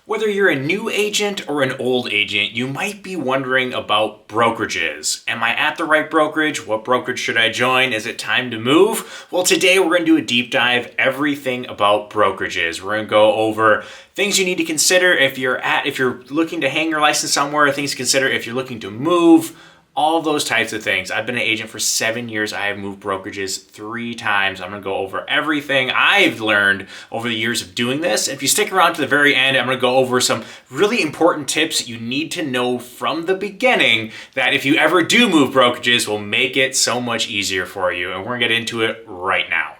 Whether you're a new agent or an old agent, you might be wondering about brokerages. Am I at the right brokerage? What brokerage should I join? Is it time to move? Well, today we're going to do a deep dive, everything about brokerages. We're going to go over things you need to consider if you're looking to hang your license somewhere, things to consider if you're looking to move, all those types of things. I've been an agent for 7 years. I have moved brokerages 3 times. I'm going to go over everything I've learned over the years of doing this. If you stick around to the very end, I'm going to go over some really important tips you need to know from the beginning that if you ever do move brokerages will make it so much easier for you. And we're going to get into it right now.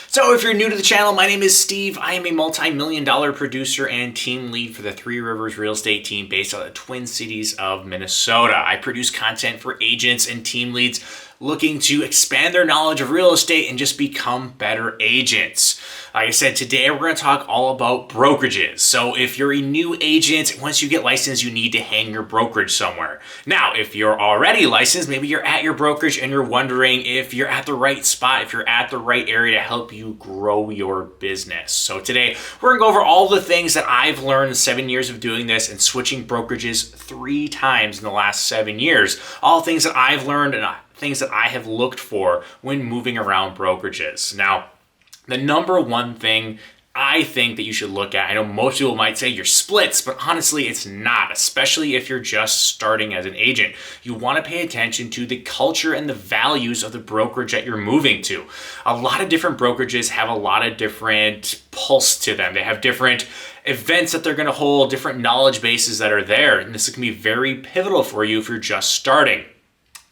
So if you're new to the channel, my name is Steve. I am a multi-million-dollar producer and team lead for the Three Rivers real estate team based out of the Twin Cities of Minnesota. I produce content for agents and team leads looking to expand their knowledge of real estate and just become better agents. Like I said, today we're going to talk all about brokerages. So if you're a new agent, once you get licensed, you need to hang your brokerage somewhere. Now, if you're already licensed, maybe you're at your brokerage and you're wondering if you're at the right spot, if you're at the right area to help you grow your business. So today we're going to go over all the things that I've learned in 7 years of doing this and switching brokerages 3 times in the last 7 years. All things that I've learned and things that I have looked for when moving around brokerages. Now, the number one thing I think that you should look at, I know most people might say your splits, but honestly it's not, especially if you're just starting as an agent. You want to pay attention to the culture and the values of the brokerage that you're moving to. A lot of different brokerages have a lot of different pulse to them. They have different events that they're going to hold, different knowledge bases that are there, and this can be very pivotal for you if you're just starting.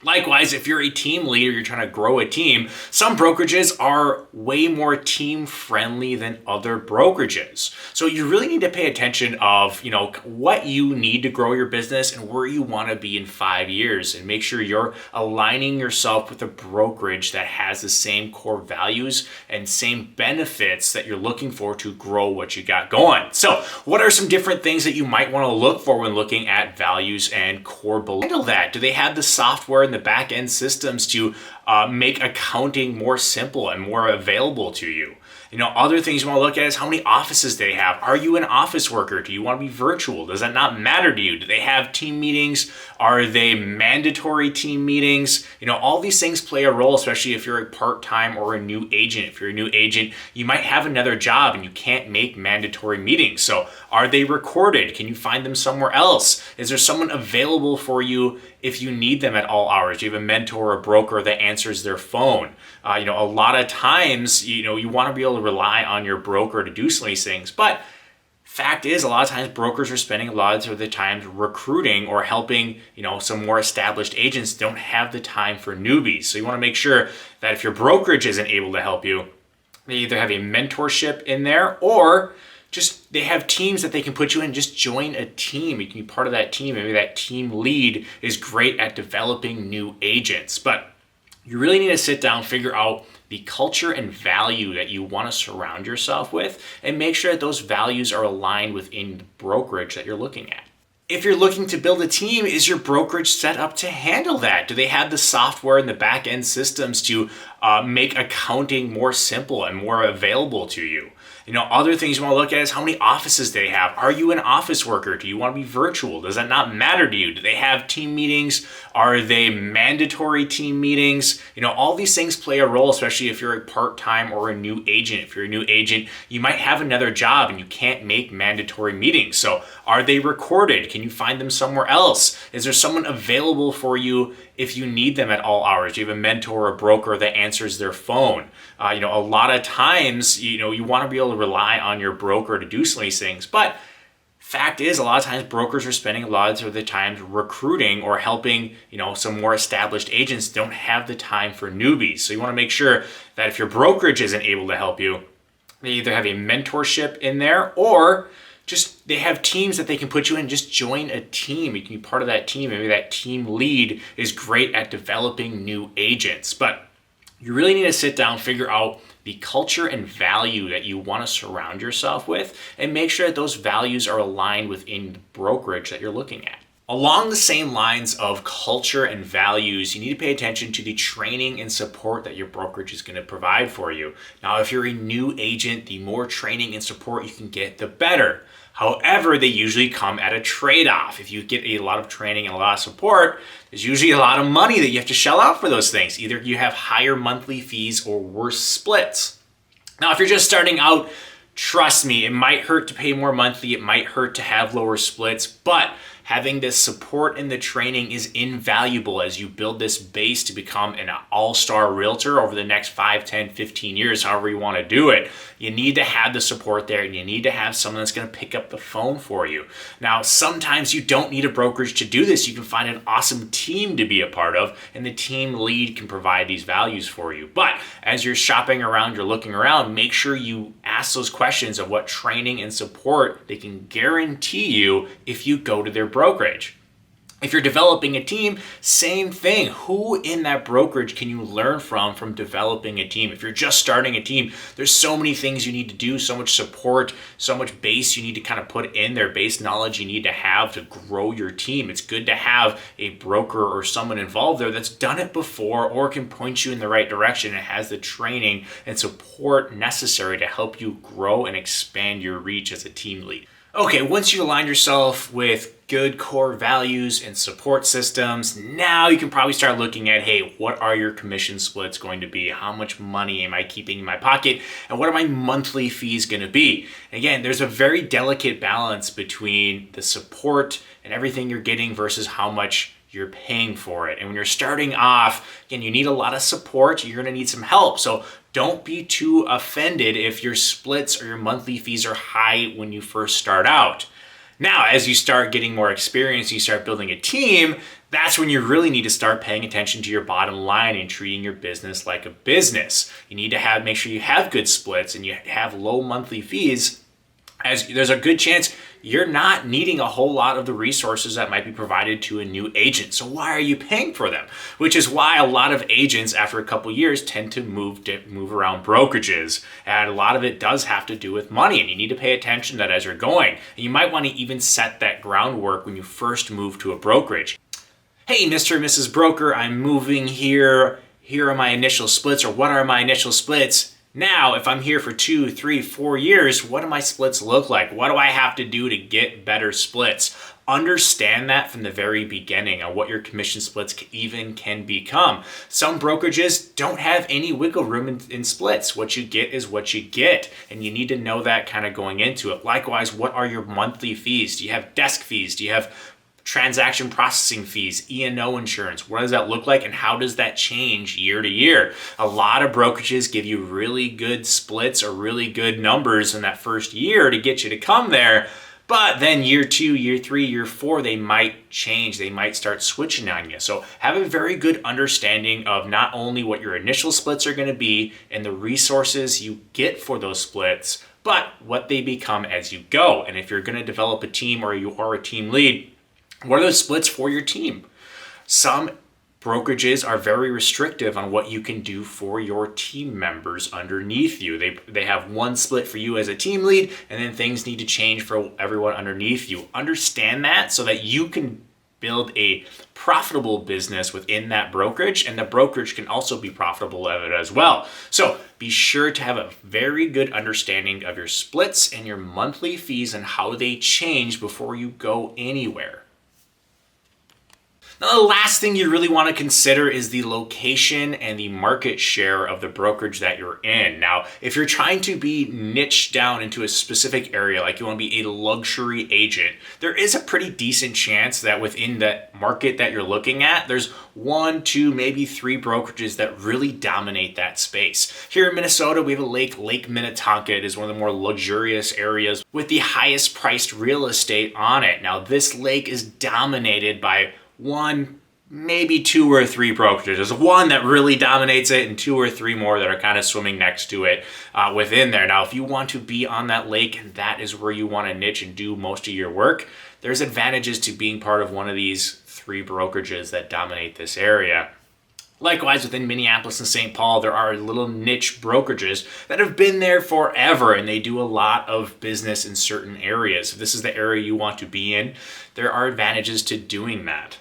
Likewise, if you're a team leader, you're trying to grow a team, some brokerages are way more team friendly than other brokerages. So you really need to pay attention of, what you need to grow your business and where you want to be in 5 years, and make sure you're aligning yourself with a brokerage that has the same core values and same benefits that you're looking for to grow what you got going. So what are some different things that you might want to look for when looking at values and core beliefs? Handle that. Do they have the software and the back end systems to make accounting more simple and more available to you? Other things you want to look at is how many offices they have. Are you an office worker? Do you want to be virtual? Does that not matter to you? Do they have team meetings? Are they mandatory team meetings? All these things play a role, especially if you're a part-time or a new agent. If you're a new agent, you might have another job and you can't make mandatory meetings. So are they recorded? Can you find them somewhere else? Is there someone available for you if you need them at all hours? Do you have a mentor or a broker that answers their phone? A lot of times, you want to be able to rely on your broker to do some of these things. But fact is, a lot of times brokers are spending a lot of the time recruiting or helping, some more established agents don't have the time for newbies. So you want to make sure that if your brokerage isn't able to help you, they either have a mentorship in there or just they have teams that they can put you in. Just join a team. You can be part of that team. Maybe that team lead is great at developing new agents. But you really need to sit down, figure out the culture and value that you want to surround yourself with, and make sure that those values are aligned within the brokerage that you're looking at. If you're looking to build a team, is your brokerage set up to handle that? Do they have the software and the back end systems to make accounting more simple and more available to you? Other things you want to look at is how many offices they have. Are you an office worker? Do you want to be virtual? Does that not matter to you? Do they have team meetings? Are they mandatory team meetings? All these things play a role, especially if you're a part-time or a new agent. If you're a new agent, you might have another job and you can't make mandatory meetings. So are they recorded? Can you find them somewhere else? Is there someone available for you if you need them at all hours? Do you have a mentor or a broker that answers their phone? A lot of times, you want to be able to rely on your broker to do some of these things. But fact is, a lot of times brokers are spending a lot of the time recruiting or helping, some more established agents don't have the time for newbies. So you want to make sure that if your brokerage isn't able to help you, they either have a mentorship in there or just they have teams that they can put you in. Just join a team. You can be part of that team. Maybe that team lead is great at developing new agents. But you really need to sit down, figure out the culture and value that you want to surround yourself with, and make sure that those values are aligned within the brokerage that you're looking at. Along the same lines of culture and values, you need to pay attention to the training and support that your brokerage is going to provide for you. Now, if you're a new agent, the more training and support you can get, the better. However, they usually come at a trade-off. If you get a lot of training and a lot of support, there's usually a lot of money that you have to shell out for those things. Either you have higher monthly fees or worse splits. Now, if you're just starting out, trust me, it might hurt to pay more monthly, it might hurt to have lower splits, but having this support and the training is invaluable as you build this base to become an all-star realtor over the next 5, 10, 15 years, however you want to do it. You need to have the support there, and you need to have someone that's going to pick up the phone for you. Now, sometimes you don't need a brokerage to do this. You can find an awesome team to be a part of, and the team lead can provide these values for you. But as you're shopping around, you're looking around, make sure you ask those questions of what training and support they can guarantee you if you go to their brokerage. If you're developing a team, same thing. Who in that brokerage can you learn from developing a team? If you're just starting a team, there's so many things you need to do, so much support, so much base you need to kind of put in there, base knowledge you need to have to grow your team. It's good to have a broker or someone involved there that's done it before or can point you in the right direction and has the training and support necessary to help you grow and expand your reach as a team lead. Okay, once you align yourself with good core values and support systems, now you can probably start looking at, hey, what are your commission splits going to be? How much money am I keeping in my pocket? And what are my monthly fees going to be? Again, there's a very delicate balance between the support and everything you're getting versus how much you're paying for it. And when you're starting off, again, you need a lot of support. You're going to need some help. So don't be too offended if your splits or your monthly fees are high when you first start out. Now, as you start getting more experience, you start building a team, that's when you really need to start paying attention to your bottom line and treating your business like a business. You need to make sure you have good splits and you have low monthly fees, as there's a good chance you're not needing a whole lot of the resources that might be provided to a new agent. So why are you paying for them? Which is why a lot of agents after a couple years tend to move around brokerages. And a lot of it does have to do with money, and you need to pay attention to that as you're going. And you might want to even set that groundwork when you first move to a brokerage. Hey, Mr. and Mrs. Broker, I'm moving here. Here are my initial splits, or what are my initial splits? Now, if I'm here for 2, 3, 4 years, what do my splits look like? What do I have to do to get better splits? Understand that from the very beginning on what your commission splits even can become. Some brokerages don't have any wiggle room in splits. What you get is what you get, and you need to know that kind of going into it. Likewise, what are your monthly fees? Do you have desk fees? Do you have transaction processing fees, E&O insurance? What does that look like, and how does that change year to year? A lot of brokerages give you really good splits or really good numbers in that first year to get you to come there, but then year 2, year 3, year 4, they might change. They might start switching on you. So have a very good understanding of not only what your initial splits are going to be and the resources you get for those splits, but what they become as you go. And if you're going to develop a team or you are a team lead, what are those splits for your team? Some brokerages are very restrictive on what you can do for your team members underneath you. They have one split for you as a team lead, and then things need to change for everyone underneath you. Understand that so that you can build a profitable business within that brokerage, and the brokerage can also be profitable at it as well. So be sure to have a very good understanding of your splits and your monthly fees and how they change before you go anywhere. Now, the last thing you really want to consider is the location and the market share of the brokerage that you're in. Now, if you're trying to be niched down into a specific area, like you want to be a luxury agent, there is a pretty decent chance that within that market that you're looking at, there's 1, 2, maybe 3 brokerages that really dominate that space. Here in Minnesota, we have a Lake Minnetonka. It is one of the more luxurious areas with the highest priced real estate on it. Now, this lake is dominated by 1, maybe 2 or 3 brokerages. There's one that really dominates it and 2 or 3 more that are kind of swimming next to it within there. Now, if you want to be on that lake and that is where you want to niche and do most of your work, there's advantages to being part of one of these 3 brokerages that dominate this area. Likewise, within Minneapolis and St. Paul, there are little niche brokerages that have been there forever, and they do a lot of business in certain areas. If this is the area you want to be in, there are advantages to doing that.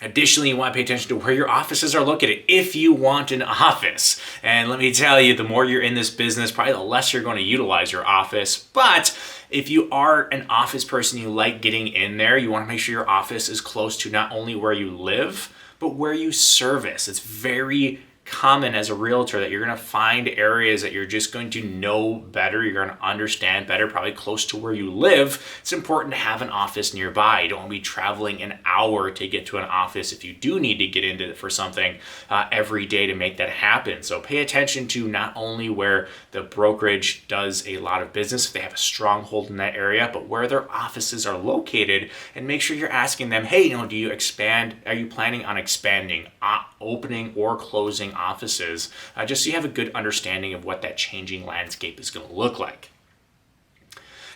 Additionally, you want to pay attention to where your offices are located if you want an office. And let me tell you, the more you're in this business, probably the less you're going to utilize your office. But if you are an office person, you like getting in there, you want to make sure your office is close to not only where you live, but where you service. It's very common as a realtor that you're going to find areas that you're just going to know better, you're going to understand better, probably close to where you live. It's important to have an office nearby. You don't want to be traveling an hour to get to an office if you do need to get into it for something every day to make that happen. So pay attention to not only where the brokerage does a lot of business, if they have a stronghold in that area, but where their offices are located, and make sure you're asking them, hey, do you expand? Are you planning on expanding, opening or closing offices, just so you have a good understanding of what that changing landscape is going to look like.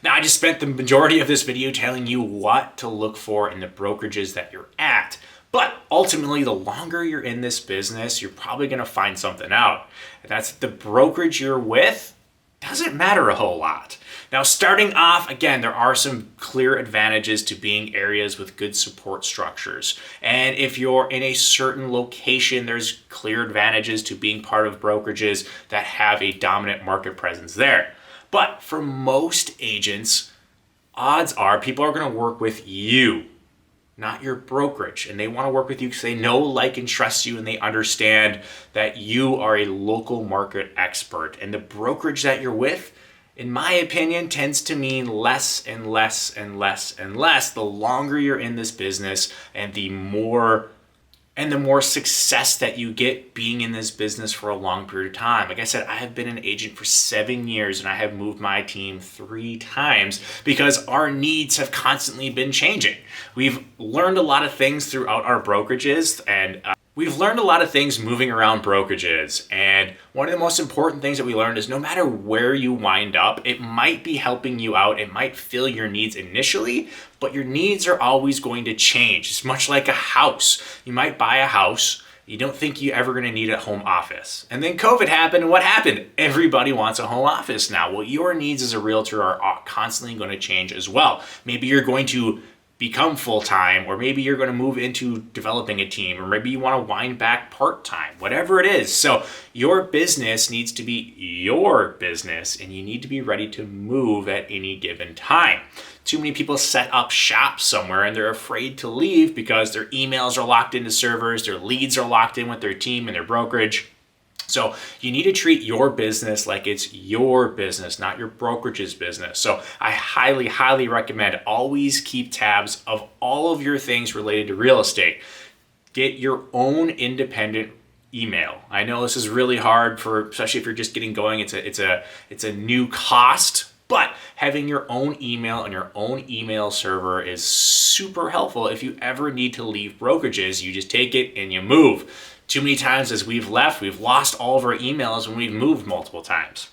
Now, I just spent the majority of this video telling you what to look for in the brokerages that you're at, but ultimately, the longer you're in this business, you're probably going to find something out. And that's the brokerage you're with doesn't matter a whole lot. Now, starting off, again, there are some clear advantages to being areas with good support structures. And if you're in a certain location, there's clear advantages to being part of brokerages that have a dominant market presence there. But for most agents, odds are people are going to work with you, not your brokerage. And they want to work with you because they know, like, and trust you, and they understand that you are a local market expert. And the brokerage that you're with, in my opinion, tends to mean less and less and less and less the longer you're in this business, and the more success that you get being in this business for a long period of time. Like I said, I have been an agent for 7 years, and I have moved my team 3 times because our needs have constantly been changing. We've learned a lot of things throughout our brokerages, and we've learned a lot of things moving around brokerages. And one of the most important things that we learned is no matter where you wind up, it might be helping you out. It might fill your needs initially, but your needs are always going to change. It's much like a house. You might buy a house. You don't think you're ever going to need a home office. And then COVID happened, and what happened? Everybody wants a home office now. Well, your needs as a realtor are constantly going to change as well. Maybe you're going to become full-time, or maybe you're going to move into developing a team, or maybe you want to wind back part-time, whatever it is. So your business needs to be your business, and you need to be ready to move at any given time. Too many people set up shop somewhere and they're afraid to leave because their emails are locked into servers, their leads are locked in with their team and their brokerage. So you need to treat your business like it's your business, not your brokerage's business. So I highly, highly recommend always keep tabs of all of your things related to real estate. Get your own independent email. I know this is really hard especially if you're just getting going. It's a new cost, but having your own email and your own email server is super helpful if you ever need to leave brokerages. You just take it and you move. Too many times as we've lost all of our emails when we've moved multiple times.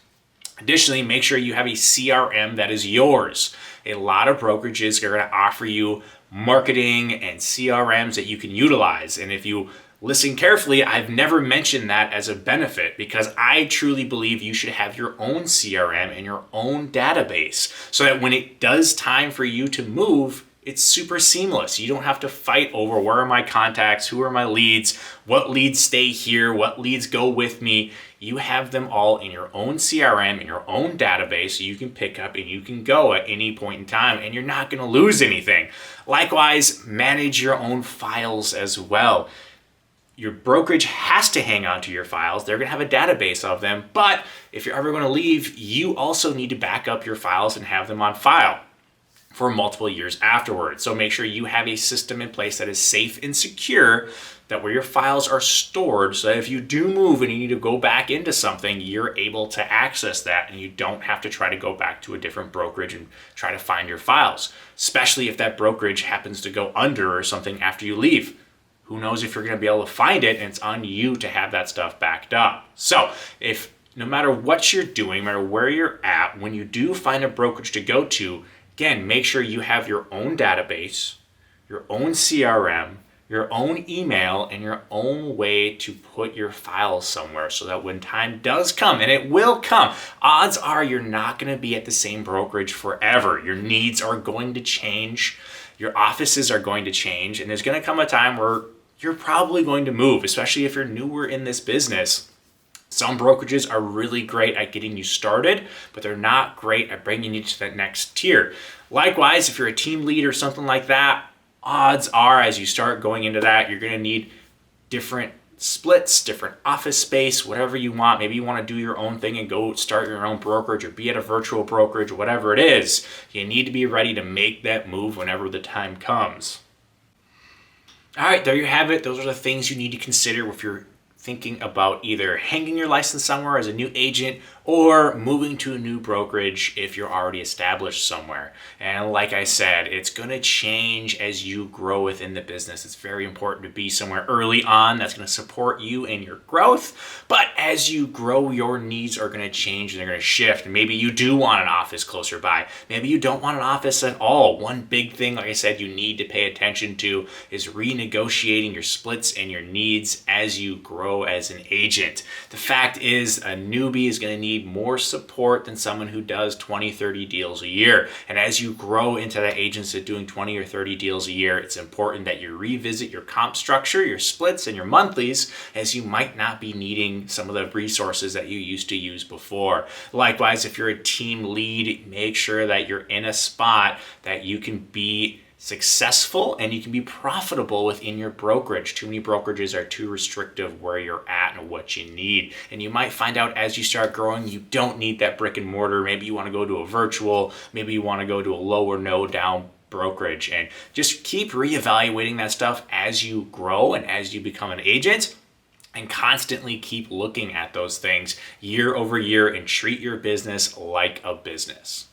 Additionally, make sure you have a CRM that is yours. A lot of brokerages are going to offer you marketing and CRMs that you can utilize. And if you listen carefully, I've never mentioned that as a benefit because I truly believe you should have your own CRM and your own database so that when it does time for you to move, it's super seamless. You don't have to fight over where are my contacts, who are my leads, what leads stay here, what leads go with me. You have them all in your own CRM, in your own database, so you can pick up and you can go at any point in time and you're not going to lose anything. Likewise, manage your own files as well. Your brokerage has to hang on to your files. They're going to have a database of them, but if you're ever going to leave, you also need to back up your files and have them on file for multiple years afterwards. So make sure you have a system in place that is safe and secure, that where your files are stored, so that if you do move and you need to go back into something, you're able to access that and you don't have to try to go back to a different brokerage and try to find your files, especially if that brokerage happens to go under or something after you leave. Who knows if you're going to be able to find it, and it's on you to have that stuff backed up. So if no matter what you're doing, no matter where you're at, when you do find a brokerage to go to, again, make sure you have your own database, your own CRM, your own email and your own way to put your files somewhere so that when time does come, and it will come, odds are you're not going to be at the same brokerage forever. Your needs are going to change. Your offices are going to change. And there's going to come a time where you're probably going to move, especially if you're newer in this business. Some brokerages are really great at getting you started, but they're not great at bringing you to that next tier. Likewise, if you're a team lead or something like that, odds are as you start going into that, you're going to need different splits, different office space, whatever you want. Maybe you want to do your own thing and go start your own brokerage or be at a virtual brokerage, whatever it is. You need to be ready to make that move whenever the time comes. All right, there you have it. Those are the things you need to consider if you're thinking about either hanging your license somewhere as a new agent or moving to a new brokerage if you're already established somewhere. And like I said, it's going to change as you grow within the business. It's very important to be somewhere early on that's going to support you and your growth. But as you grow, your needs are going to change and they're going to shift. And maybe you do want an office closer by. Maybe you don't want an office at all. One big thing, like I said, you need to pay attention to is renegotiating your splits and your needs as you grow as an agent. The fact is, a newbie is going to need more support than someone who does 20, 30 deals a year. And as you grow into that agency doing 20 or 30 deals a year, it's important that you revisit your comp structure, your splits, and your monthlies, as you might not be needing some of the resources that you used to use before. Likewise, if you're a team lead, make sure that you're in a spot that you can be successful and you can be profitable within your brokerage. Too many brokerages are too restrictive where you're at and what you need. And you might find out as you start growing, you don't need that brick and mortar. Maybe you want to go to a virtual, maybe you want to go to a lower no down brokerage, and just keep reevaluating that stuff as you grow and as you become an agent. And constantly keep looking at those things year over year and treat your business like a business.